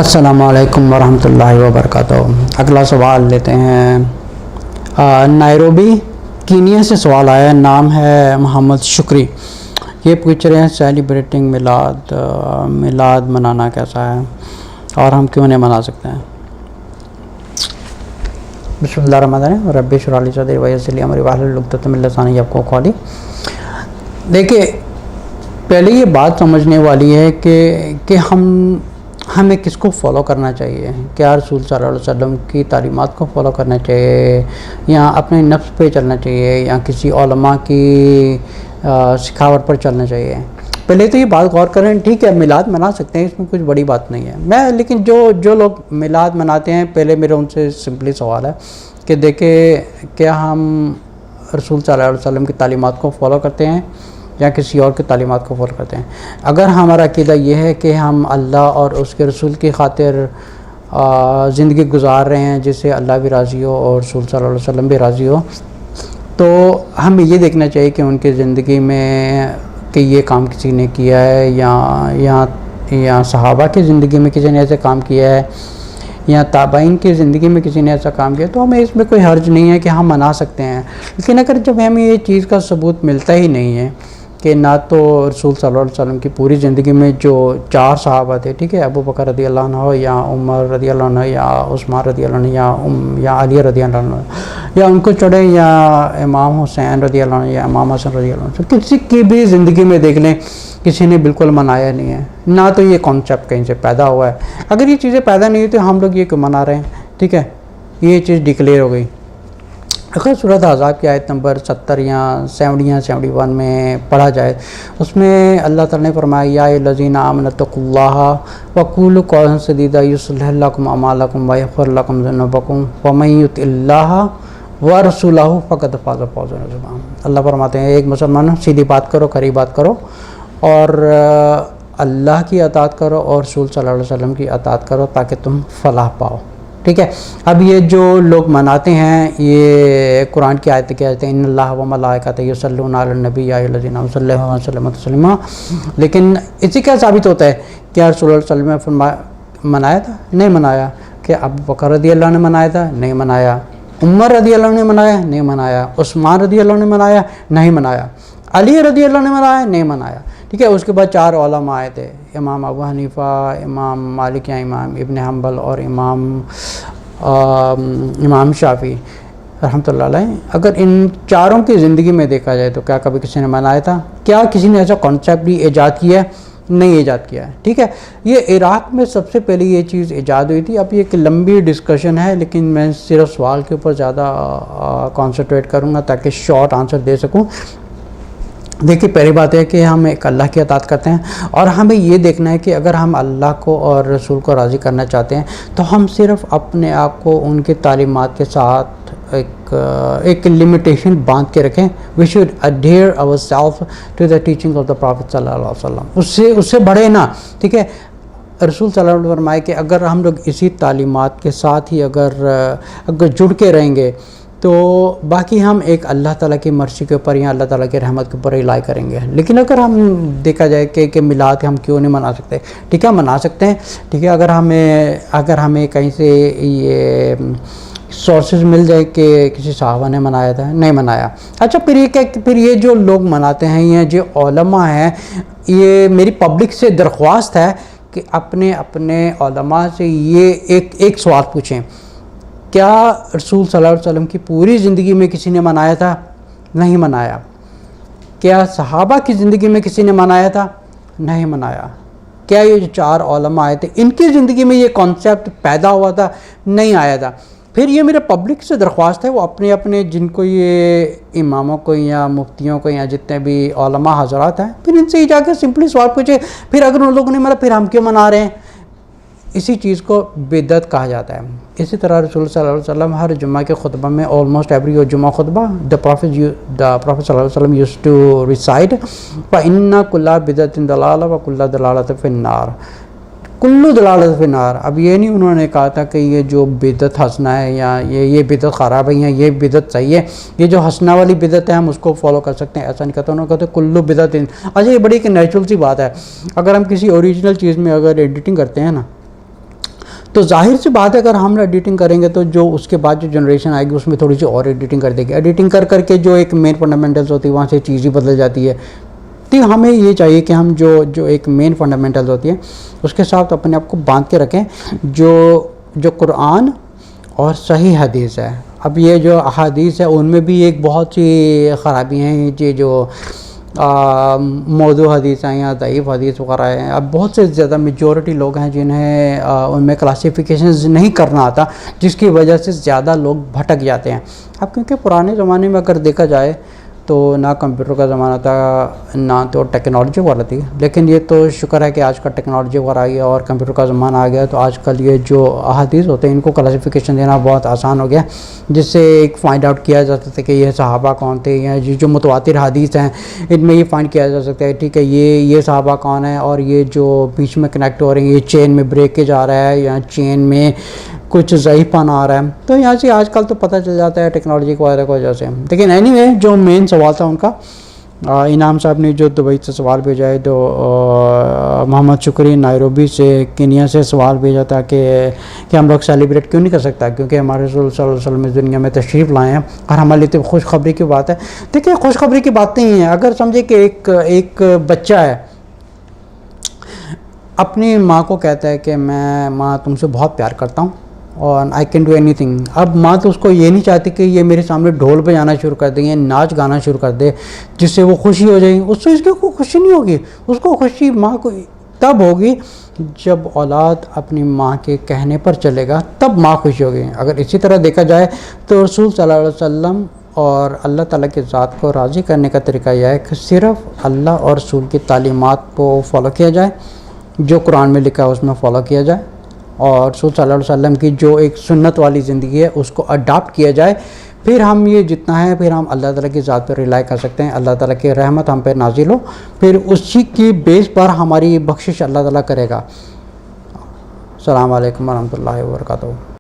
السلام علیکم ورحمۃ اللہ وبرکاتہ۔ اگلا سوال لیتے ہیں، نائروبی کینیا سے سوال آیا، نام ہے محمد شکری۔ یہ پوچھ رہے ہیں سیلیبریٹنگ میلاد منانا کیسا ہے اور ہم کیوں نہیں منا سکتے ہیں؟ بسم اللہ الرحمن الرحیم، رب اشرح لی صدری ویسر لی امری واحلل عقدۃ من لسانی یفقہوا قولی۔ دیکھیے، پہلے یہ بات سمجھنے والی ہے کہ ہمیں کس کو فالو کرنا چاہیے، کیا رسول صلی اللہ علیہ وسلم کی تعلیمات کو فالو کرنا چاہیے، یا اپنے نفس پہ چلنا چاہیے، یا کسی علماء کی سکھاوٹ پر چلنا چاہیے۔ پہلے تو یہ بات غور کریں، ٹھیک ہے میلاد منا سکتے ہیں، اس میں کچھ بڑی بات نہیں ہے، لیکن جو لوگ میلاد مناتے ہیں، پہلے میرا ان سے سمپلی سوال ہے کہ دیکھیں کیا ہم رسول صلی اللہ علیہ وسلم کی تعلیمات کو فالو کرتے ہیں یا کسی اور کی تعلیمات کو فالو کرتے ہیں۔ اگر ہمارا عقیدہ یہ ہے کہ ہم اللہ اور اس کے رسول کی خاطر زندگی گزار رہے ہیں جس سے اللہ بھی راضی ہو اور رسول صلی اللہ علیہ وسلم بھی راضی ہو، تو ہمیں یہ دیکھنا چاہیے کہ ان کی زندگی میں کہ یہ کام کسی نے کیا ہے، یا صحابہ کی زندگی میں کسی نے ایسے کام کیا ہے، یا تابعین کی زندگی میں کسی نے ایسا کام کیا، تو ہمیں اس میں کوئی حرج نہیں ہے کہ ہم منا سکتے ہیں۔ لیکن اگر جب ہمیں یہ چیز کا ثبوت ملتا ہی نہیں ہے کہ نہ تو رسول صلی اللہ علیہ وسلم کی پوری زندگی میں جو 4 صحابہ تھے، ٹھیک ہے، ابو بکر رضی اللہ عنہ، یا عمر رضی اللہ عنہ، یا عثمان رضی اللہ عنہ، یا علی رضی اللہ عنہ، یا ان کو چڑھے، یا امام حسین رضی اللہ عنہ، یا امام حسن رضی اللہ عنہ، کسی کی بھی زندگی میں دیکھ لیں کسی نے بالکل منایا نہیں ہے، نہ تو یہ کانسیپٹ کہیں سے پیدا ہوا ہے۔ اگر یہ چیزیں پیدا نہیں ہوئی تو ہم لوگ یہ کیوں منا رہے ہیں؟ ٹھیک ہے، یہ چیز ڈکلیئر ہو گئی۔ اگر سورۃ احزاب کی آیت نمبر 70 یا 70 یا 71 میں پڑھا جائے، اس میں اللہ تعالیٰ نے فرمایا، یا الذین آمنوا اتقوا اللہ وقولوا قولا سدیدا یصلح لکم اعمالکم ویغفر لکم ذنوبکم ومن یطع اللہ ورسولہ فقد فاز فوزا عظیما۔ اللہ فرماتے ہیں ایک مسلمان سیدھی بات کرو، کڑی بات کرو، اور اللہ کی اطاعت کرو اور رسول صلی اللہ علیہ وسلم کی اطاعت کرو تاکہ تم فلاح پاؤ۔ ٹھیک ہے، اب یہ جو لوگ مناتے ہیں، یہ قرآن کی آیت کہتے ہیں ان اللہ و ملائکتہ یصلون علی النبی یا ایھا الذین آمنوا صلی اللہ علیہ وسلم تسلیما، لیکن اس سے کیا ثابت ہوتا ہے؟ کیا رسول اللہ صلی اللہ علیہ وسلم نے منایا تھا؟ نہیں منایا۔ کہ ابو بکر رضی اللہ عنہ نے منایا تھا؟ نہیں منایا۔ عمر رضی اللہ عنہ نے منایا؟ نہیں منایا۔ عثمان رضی اللہ عنہ نے منایا؟ نہیں منایا۔ علی رضی اللہ عنہ نے منایا؟ نہیں منایا۔ ٹھیک ہے، اس کے بعد 4 علماء آئے تھے، امام ابو حنیفہ، امام مالک یا امام ابن حنبل، اور امام شافعی رحمۃ اللہ علیہ۔ اگر ان چاروں کی زندگی میں دیکھا جائے تو کیا کبھی کسی نے منایا تھا؟ کیا کسی نے ایسا کانسیپٹ بھی ایجاد کیا ہے؟ نہیں ایجاد کیا ہے۔ ٹھیک ہے، یہ عراق میں سب سے پہلے یہ چیز ایجاد ہوئی تھی۔ اب یہ ایک لمبی ڈسکشن ہے، لیکن میں صرف سوال کے اوپر زیادہ کانسنٹریٹ کروں گا تاکہ شارٹ آنسر دے سکوں۔ دیکھیے، پہلی بات ہے کہ ہم ایک اللہ کی اطاعت کرتے ہیں، اور ہمیں یہ دیکھنا ہے کہ اگر ہم اللہ کو اور رسول کو راضی کرنا چاہتے ہیں تو ہم صرف اپنے آپ کو ان کی تعلیمات کے ساتھ ایک لمیٹیشن باندھ کے رکھیں۔ We should adhere ourselves to the teaching of the Prophet صلی اللہ علیہ وسلم، اس سے بڑھے نا۔ ٹھیک ہے، رسول صلی اللہ علیہ وسلم فرمائے کہ اگر ہم لوگ اسی تعلیمات کے ساتھ ہی اگر جڑ کے رہیں گے تو باقی ہم ایک اللہ تعالیٰ کی مرضی کے اوپر یا اللہ تعالیٰ کی رحمت کے اوپر رلائی کریں گے۔ لیکن اگر ہم دیکھا جائے کہ میلاد ہم کیوں نہیں منا سکتے؟ ٹھیک ہے، منا سکتے ہیں۔ ٹھیک ہے، اگر ہمیں کہیں سے یہ سورسز مل جائے کہ کسی صحابہ نے منایا تھا، نہیں منایا۔ اچھا، پھر یہ جو لوگ مناتے ہیں، یہ جو علماء ہیں، یہ میری پبلک سے درخواست ہے کہ اپنے علماء سے یہ ایک سوال پوچھیں، کیا رسول صلی اللہ علیہ وسلم کی پوری زندگی میں کسی نے منایا تھا؟ نہیں منایا۔ کیا صحابہ کی زندگی میں کسی نے منایا تھا؟ نہیں منایا۔ کیا یہ جو 4 علماء آئے تھے ان کی زندگی میں یہ کانسیپٹ پیدا ہوا تھا؟ نہیں آیا تھا۔ پھر یہ میرے پبلک سے درخواست ہے، وہ اپنے جن کو یہ اماموں کو یا مفتیوں کو یا جتنے بھی علماء حضرات ہیں، پھر ان سے ہی جا کے سمپلی سوال پوچھے، پھر اگر ان لوگوں نے مانا پھر ہم کیوں منا رہے ہیں؟ اسی چیز کو بدعت کہا جاتا ہے۔ اسی طرح رسول صلی اللہ علیہ وسلم ہر جمعہ کے خطبہ میں آلموسٹ ایوری جمعہ خطبہ the prophet صلی اللہ علیہ وسلم used to recite فَإِنَّ كُلَّ بِدْعَةٍ ضَلَالَةٍ وَكُلَّ ضَلَالَةٍ فِي النَّارِ، کلو دلالت فی النار۔ اب یہ نہیں انہوں نے کہا تھا کہ یہ جو بدعت ہنسنا ہے یا یہ بدعت خراب ہے یا یہ بدعت صحیح ہے، یہ جو ہنسنا والی بدعت ہے ہم اس کو فالو کر سکتے ہیں، ایسا نہیں کہتا۔ انہوں نے کہا کلو بدعت۔ اچھا، یہ بڑی ایک نیچرل سی بات ہے، اگر ہم کسی اوریجنل چیز میں اگر ایڈیٹنگ کرتے ہیں نا تو ظاہر سی بات ہے اگر ہم ایڈیٹنگ کریں گے تو جو اس کے بعد جو جنریشن آئے گی اس میں تھوڑی سی اور ایڈیٹنگ کر دے گی، ایڈیٹنگ کر کے جو ایک مین فنڈامنٹلز ہوتی ہے وہاں سے چیز ہی بدل جاتی ہے۔ تو ہمیں یہ چاہیے کہ ہم جو ایک مین فنڈامنٹلز ہوتی ہے اس کے ساتھ اپنے آپ کو باندھ کے رکھیں، جو قرآن اور صحیح حدیث ہے۔ اب یہ جو احادیث ہے ان میں بھی ایک بہت سی خرابی ہیں، یہ جو موضوع حدیث ہیں یا ضعیف حدیث وغیرہ ہیں، اب بہت سے زیادہ میجورٹی لوگ ہیں جنہیں ان میں کلاسیفیکیشنز نہیں کرنا آتا، جس کی وجہ سے زیادہ لوگ بھٹک جاتے ہیں۔ اب کیونکہ پرانے زمانے میں اگر دیکھا جائے تو نہ کمپیوٹر کا زمانہ تھا نہ تو ٹیکنالوجی والا تھی، لیکن یہ تو شکر ہے کہ آج کل ٹیکنالوجی وغیرہ آئی ہے اور کمپیوٹر کا زمانہ آ گیا، تو آج کل یہ جو احادیث ہوتے ہیں ان کو کلاسیفیکیشن دینا بہت آسان ہو گیا، جس سے ایک فائنڈ آؤٹ کیا جا سکتا ہے کہ یہ صحابہ کون تھے، یا جو متواتر حدیث ہیں ان میں یہ فائنڈ کیا جا سکتا ہے ٹھیک ہے یہ صحابہ کون ہیں، اور یہ جو بیچ میں کنیکٹ ہو رہے ہیں یہ چین میں بریکیج آ رہا ہے یا چین میں کچھ ضعیف پن آ رہا ہے، تو یہاں سے آج کل تو پتہ چل جاتا ہے ٹیکنالوجی کی وجہ سے۔ لیکن اینی وے جو مین سوال تھا ان کا، انعام صاحب نے جو دبئی سے سوال بھیجا ہے، تو محمد شکری نائروبی سے کینیا سے سوال بھیجا تھا کہ ہم لوگ سیلیبریٹ کیوں نہیں کر سکتا، کیونکہ ہمارے رسول صلی اللہ علیہ وسلم اس دنیا میں تشریف لائے ہیں اور ہمارے لیے تو خوشخبری کی بات ہے۔ دیکھیں خوشخبری کی بات نہیں ہے، اگر سمجھے کہ ایک بچہ ہے اپنی ماں کو کہتا ہے کہ میں ماں تم سے بہت پیار کرتا ہوں اور I can do any thing, اب ماں تو اس کو یہ نہیں چاہتی کہ یہ میرے سامنے ڈھول بجانا شروع کر دے یا ناچ گانا شروع کر دے جس سے وہ خوشی ہو جائے گی، اس سے اس کی کوئی خوشی نہیں ہوگی، اس کو خوشی ماں کو تب ہوگی جب اولاد اپنی ماں کے کہنے پر چلے گا، تب ماں خوشی ہوگی۔ اگر اسی طرح دیکھا جائے تو رسول صلی اللہ علیہ وسلم اور اللہ تعالیٰ کی ذات کو راضی کرنے کا طریقہ یہ ہے کہ صرف اللہ اور رسول کی تعلیمات کو فالو کیا جائے، جو قرآن میں لکھا ہے اس میں فالو کیا جائے، اور رسول صلی اللہ علیہ وسلم کی جو ایک سنت والی زندگی ہے اس کو اڈاپٹ کیا جائے، پھر ہم یہ جتنا ہے پھر ہم اللہ تعالیٰ کی ذات پر ریلائی کر سکتے ہیں، اللہ تعالیٰ کی رحمت ہم پہ نازل ہو، پھر اسی کی بیس پر ہماری بخشش اللہ تعالیٰ کرے گا۔ السلام علیکم ورحمۃ اللہ وبرکاتہ۔